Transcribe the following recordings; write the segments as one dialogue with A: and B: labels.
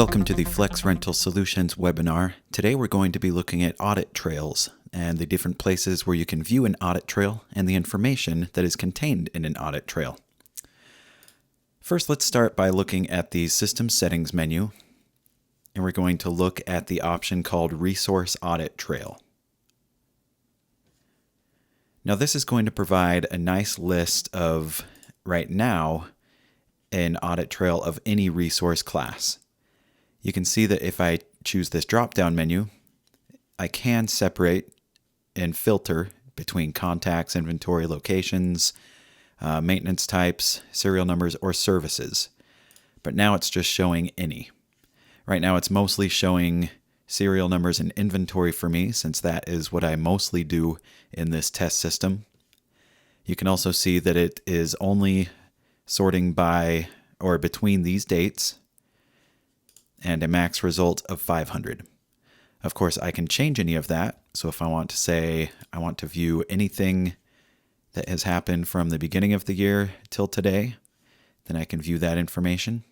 A: Welcome to the Flex Rental Solutions webinar. Today we're going to be looking at audit trails and the different places where you can view an audit trail and the information that is contained in an audit trail. First, let's start by looking at the System Settings menu, and we're going to look at the option called Resource Audit Trail. Now this is going to provide a nice list of, right now, an audit trail of any resource class. You can see that if I choose this drop-down menu, I can separate and filter between contacts, inventory, locations, maintenance types, serial numbers, or services. But now it's just showing any. Right now it's mostly showing serial numbers and inventory for me, since that is what I mostly do in this test system. You can also see that it is only sorting by or between these dates and a max result of 500. Of course, I can change any of that. So if I want to say I want to view anything that has happened from the beginning of the year till today, then I can view that information.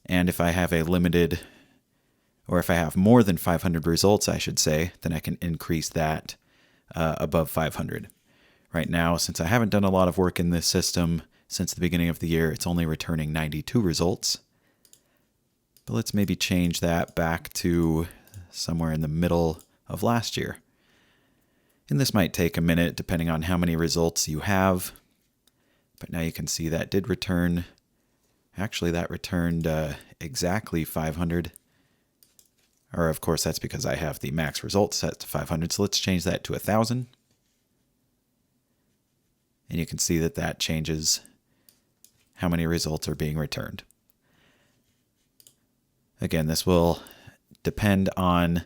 A: And if I have a limited, or if I have more than 500 results, I should say, then I can increase that above 500. Right now, since I haven't done a lot of work in this system since the beginning of the year, it's only returning 92 results. But let's maybe change that back to somewhere in the middle of last year. And this might take a minute depending on how many results you have. But now you can see that did return, actually that returned exactly 500. Or of course that's because I have the max result set to 500. So let's change that to 1,000. And you can see that that changes how many results are being returned. Again, this will depend on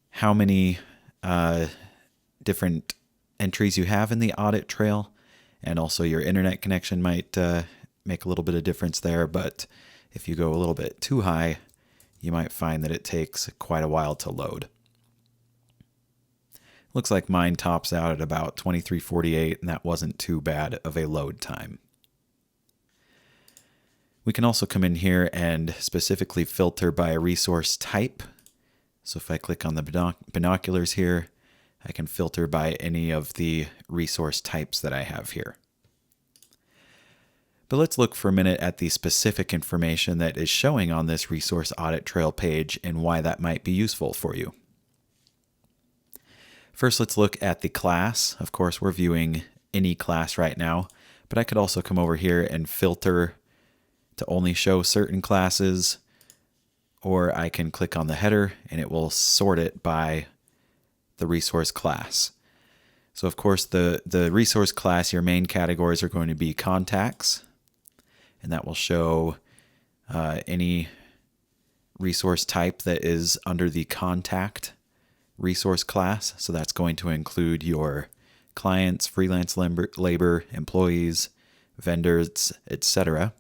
A: how many different entries you have in the audit trail, and also your internet connection might make a little bit of difference there, but if you go a little bit too high, you might find that it takes quite a while to load. Looks like mine tops out at about 2348, and that wasn't too bad of a load time. We can also come in here and specifically filter by resource type. So if I click on the binoculars here, I can filter by any of the resource types that I have here. But let's look for a minute at the specific information that is showing on this resource audit trail page and why that might be useful for you. First, let's look at the class. Of course, we're viewing any class right now, but I could also come over here and filter to only show certain classes, or I can click on the header and it will sort it by the resource class. So of course the resource class, your main categories are going to be contacts, and that will show any resource type that is under the contact resource class. So that's going to include your clients, freelance labor, employees, vendors, etc.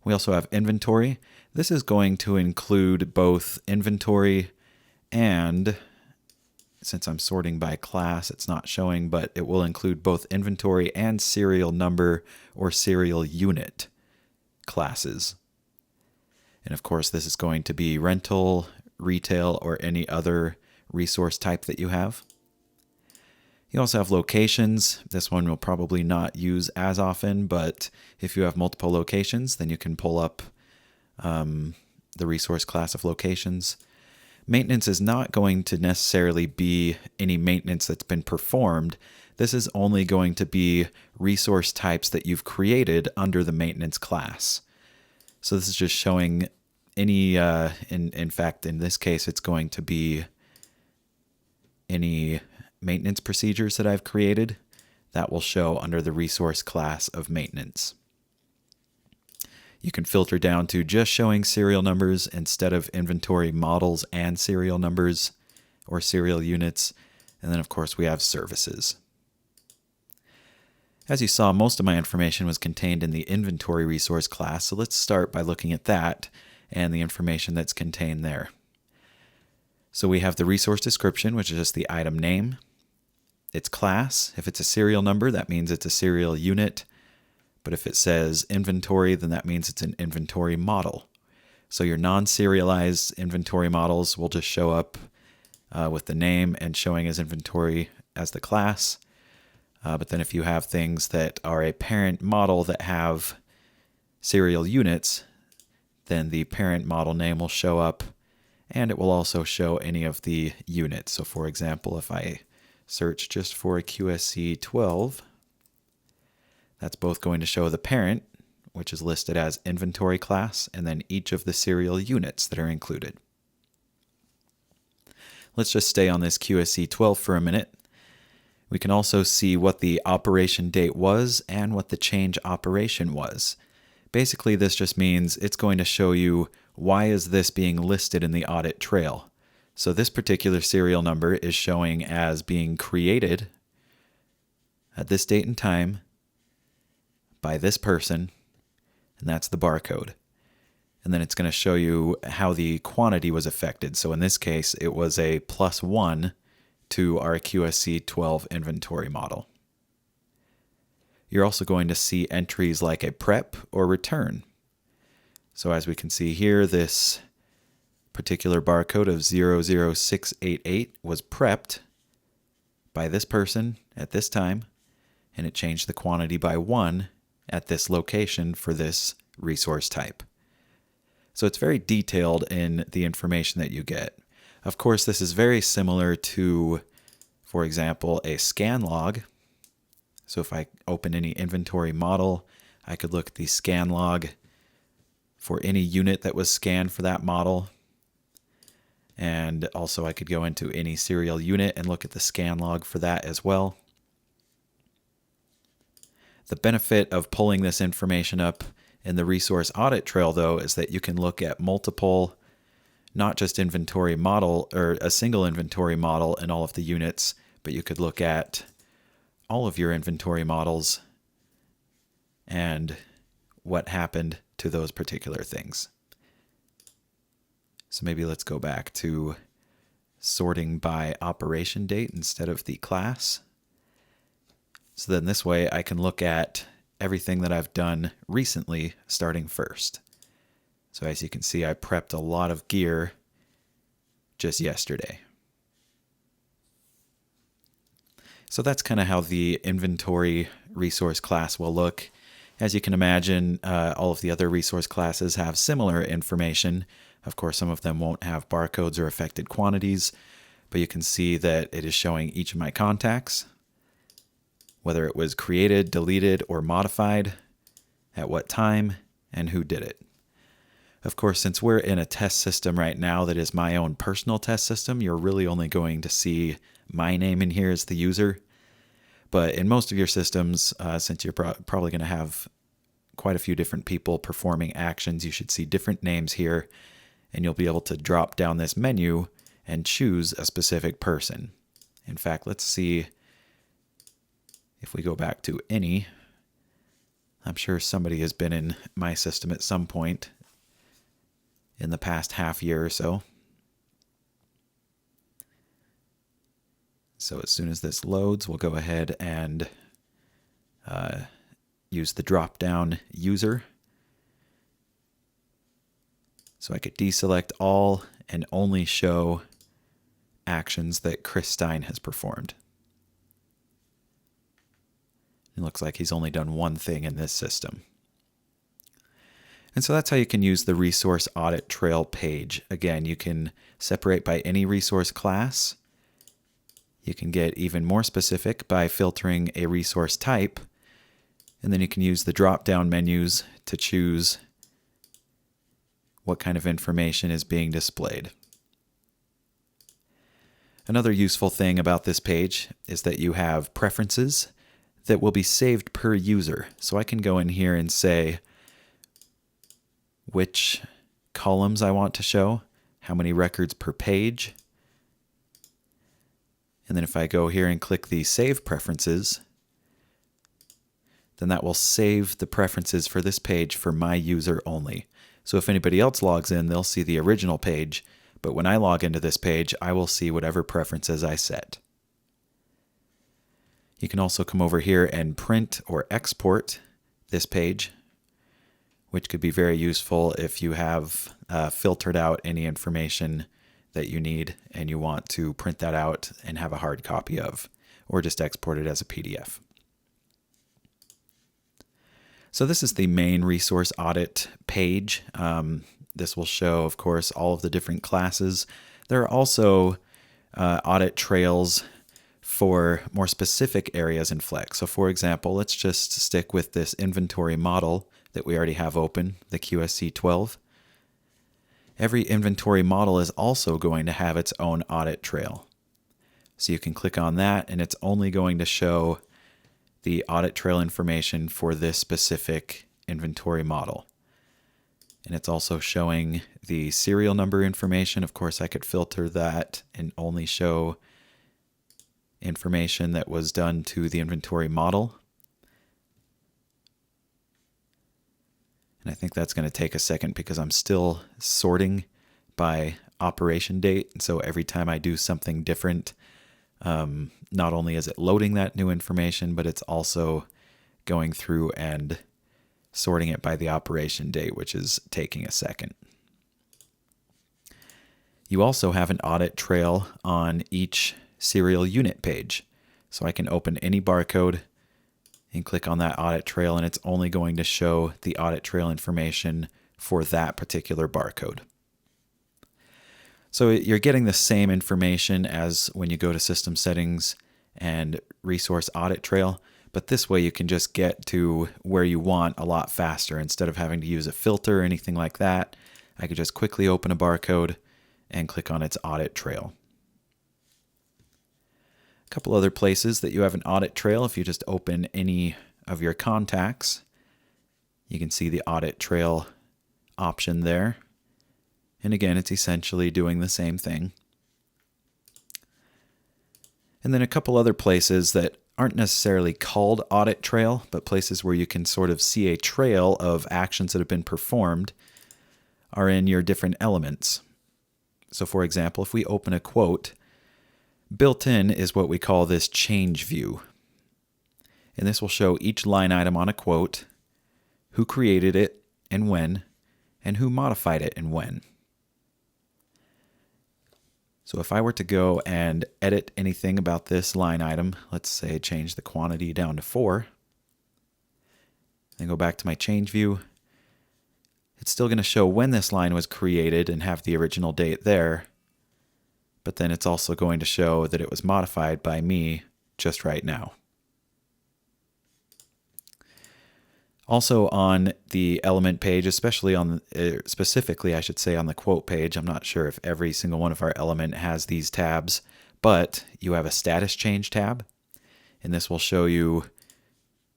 A: We also have inventory. This is going to include both inventory and, since I'm sorting by class, it's not showing, but it will include both inventory and serial number or serial unit classes. And of course, this is going to be rental, retail, or any other resource type that you have. You also have locations. This one we'll probably not use as often, but if you have multiple locations, then you can pull up the resource class of locations. Maintenance is not going to necessarily be any maintenance that's been performed. This is only going to be resource types that you've created under the maintenance class. So this is just showing any, in fact, in this case, it's going to be any maintenance procedures that I've created that will show under the resource class of maintenance. You can filter down to just showing serial numbers instead of inventory models and serial numbers or serial units. And then of course we have services. As you saw, most of my information was contained in the inventory resource class. So let's start by looking at that and the information that's contained there. So we have the resource description, which is just the item name. Its class, if it's a serial number, that means it's a serial unit. But if it says inventory, then that means it's an inventory model. So your non-serialized inventory models will just show up with the name and showing as inventory as the class. But then if you have things that are a parent model that have serial units, then the parent model name will show up, and it will also show any of the units. So for example, if I search just for a QSC 12, that's both going to show the parent, which is listed as inventory class, and then each of the serial units that are included. Let's just stay on this QSC 12 for a minute. We can also see what the operation date was and what the change operation was. Basically, this just means it's going to show you why is this being listed in the audit trail. So this particular serial number is showing as being created at this date and time by this person, and that's the barcode. And then it's going to show you how the quantity was affected. So in this case, it was a +1 to our QSC 12 inventory model. You're also going to see entries like a prep or return. So as we can see here, this particular barcode of 00688 was prepped by this person at this time, and it changed the quantity by 1 at this location for this resource type. So it's very detailed in the information that you get. Of course, this is very similar to, for example, a scan log. So if I open any inventory model, I could look at the scan log for any unit that was scanned for that model. And also I could go into any serial unit and look at the scan log for that as well. The benefit of pulling this information up in the resource audit trail, though, is that you can look at multiple, not just inventory model or a single inventory model in all of the units, but you could look at all of your inventory models and what happened to those particular things. So maybe let's go back to sorting by operation date instead of the class. So then this way I can look at everything that I've done recently starting first. So as you can see, I prepped a lot of gear just yesterday. So that's kind of how the inventory resource class will look. As you can imagine, all of the other resource classes have similar information. Of course, some of them won't have barcodes or affected quantities, but you can see that it is showing each of my contacts, whether it was created, deleted, or modified, at what time, and who did it. Of course, since we're in a test system right now that is my own personal test system, you're really only going to see my name in here as the user. But in most of your systems, since you're probably going to have quite a few different people performing actions, you should see different names here, and you'll be able to drop down this menu and choose a specific person. In fact, let's see if we go back to any. I'm sure somebody has been in my system at some point in the past half year or so. So as soon as this loads, we'll go ahead and use the drop-down user. So I could deselect all and only show actions that Chris Stein has performed. It looks like he's only done one thing in this system. And so that's how you can use the resource audit trail page. Again, you can separate by any resource class. You can get even more specific by filtering a resource type. And then you can use the drop-down menus to choose what kind of information is being displayed. Another useful thing about this page is that you have preferences that will be saved per user. So I can go in here and say which columns I want to show, how many records per page. And then if I go here and click the Save Preferences, then that will save the preferences for this page for my user only. So if anybody else logs in, they'll see the original page, but when I log into this page, I will see whatever preferences I set. You can also come over here and print or export this page, which could be very useful if you have filtered out any information that you need and you want to print that out and have a hard copy of, or just export it as a PDF. So this is the main resource audit page. This will show, of course, all of the different classes. There are also audit trails for more specific areas in Flex. So for example, let's just stick with this inventory model that we already have open, the QSC 12. Every inventory model is also going to have its own audit trail. So you can click on that and it's only going to show the audit trail information for this specific inventory model. And it's also showing the serial number information. Of course, I could filter that and only show information that was done to the inventory model. And I think that's going to take a second because I'm still sorting by operation date. And so every time I do something different, not only is it loading that new information, but it's also going through and sorting it by the operation date, which is taking a second. You also have an audit trail on each serial unit page. So I can open any barcode and click on that audit trail, and it's only going to show the audit trail information for that particular barcode. So you're getting the same information as when you go to System Settings and Resource Audit Trail, but this way you can just get to where you want a lot faster. Instead of having to use a filter or anything like that, I could just quickly open a barcode and click on its audit trail. A couple other places that you have an audit trail, if you just open any of your contacts, you can see the audit trail option there. And again, it's essentially doing the same thing. And then a couple other places that aren't necessarily called audit trail, but places where you can sort of see a trail of actions that have been performed are in your different elements. So for example, if we open a quote, built in is what we call this change view. And this will show each line item on a quote, who created it and when, and who modified it and when. So if I were to go and edit anything about this line item, let's say change the quantity down to 4, then go back to my change view, it's still going to show when this line was created and have the original date there, but then it's also going to show that it was modified by me just right now. Also on the element page, especially on specifically I should say on the quote page, I'm not sure if every single one of our element has these tabs, but you have a status change tab, and this will show you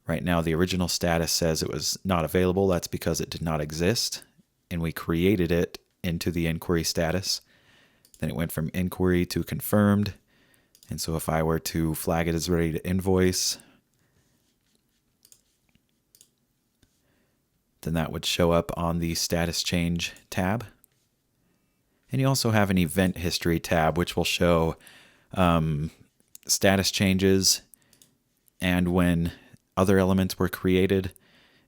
A: right now the original status says it was not available. That's because it did not exist, and we created it into the inquiry status. Then it went from inquiry to confirmed, and so if I were to flag it as ready to invoice, then that would show up on the status change tab. And you also have an event history tab, which will show status changes and when other elements were created.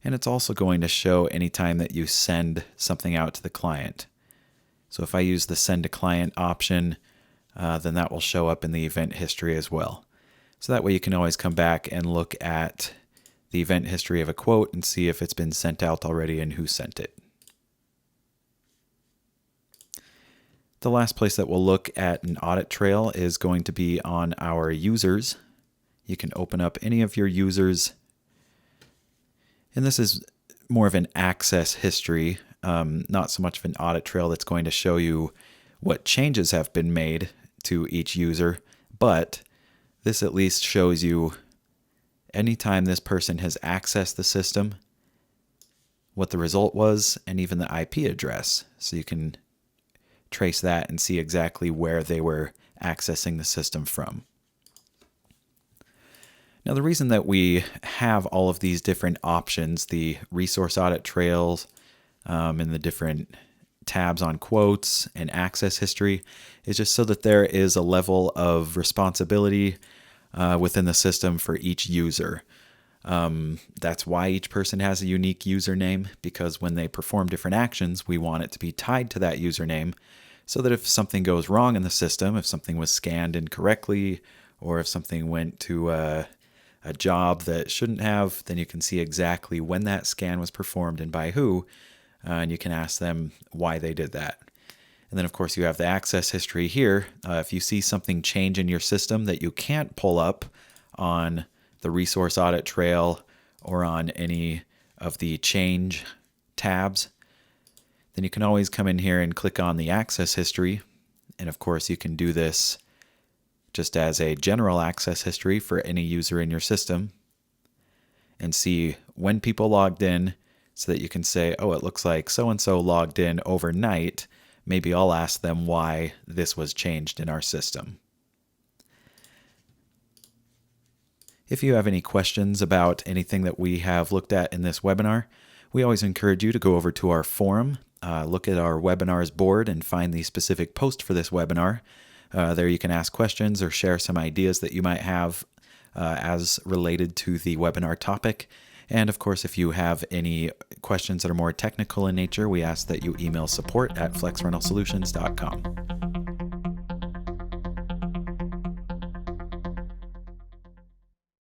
A: And it's also going to show anytime that you send something out to the client. So if I use the send to client option, then that will show up in the event history as well. So that way you can always come back and look at the event history of a quote and see if it's been sent out already and who sent it. The last place that we'll look at an audit trail is going to be on our users. You can open up any of your users, and this is more of an access history, not so much of an audit trail that's going to show you what changes have been made to each user, but this at least shows you anytime this person has accessed the system, what the result was, and even the IP address. So you can trace that and see exactly where they were accessing the system from. Now, the reason that we have all of these different options, the resource audit trails, and the different tabs on quotes and access history, is just so that there is a level of responsibility within the system for each user. That's why each person has a unique username, because when they perform different actions, we want it to be tied to that username so that if something goes wrong in the system, if something was scanned incorrectly, or if something went to a job that shouldn't have, then you can see exactly when that scan was performed and by who, and you can ask them why they did that. And then, of course, you have the access history here. If you see something change in your system that you can't pull up on the resource audit trail or on any of the change tabs, then you can always come in here and click on the access history. And of course, you can do this just as a general access history for any user in your system and see when people logged in so that you can say, oh, it looks like so-and-so logged in overnight. Maybe I'll ask them why this was changed in our system. If you have any questions about anything that we have looked at in this webinar, we always encourage you to go over to our forum, look at our webinars board and find the specific post for this webinar. There you can ask questions or share some ideas that you might have as related to the webinar topic. And of course, if you have any questions that are more technical in nature, we ask that you email support@flexrentalsolutions.com.